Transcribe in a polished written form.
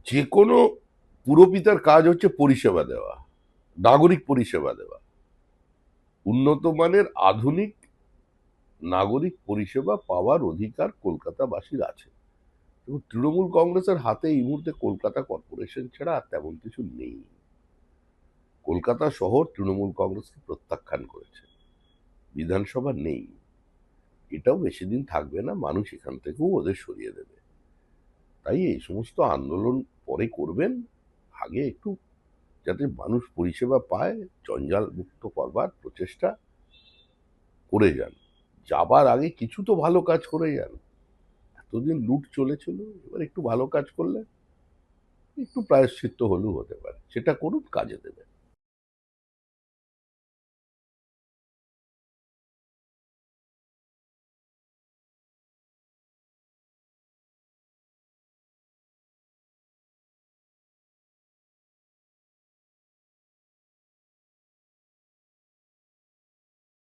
যে কোনো পুরপিতার কাজ হচ্ছে পরিষেবা দেওয়া, নাগরিক পরিষেবা দেওয়া, উন্নত মানের আধুনিক নাগরিক পরিষেবা পাওয়ার অধিকার কলকাতাবাসীর আছে। এবং তৃণমূল কংগ্রেসের হাতে এই মুহূর্তে কলকাতা কর্পোরেশন ছাড়া আর তেমন কিছু নেই। কলকাতা শহর তৃণমূল কংগ্রেসকে প্রত্যাখ্যান করেছে, বিধানসভা নেই। এটাও বেশি দিন থাকবে না, মানুষ এখান থেকেও ওদের সরিয়ে দেবে। তাই এই সমস্ত আন্দোলন পরে করবেন, আগে একটু যাতে মানুষ পরিষেবা পায়, জঞ্জাল মুক্ত করবার প্রচেষ্টা করে যান। যাবার আগে কিছু তো ভালো কাজ করে যান। এতদিন লুট চলেছিল, এবার একটু ভালো কাজ করলে একটু প্রায়শ্চিত্ত হলেও হতে পারে, সেটা করুন, কাজে দেবে।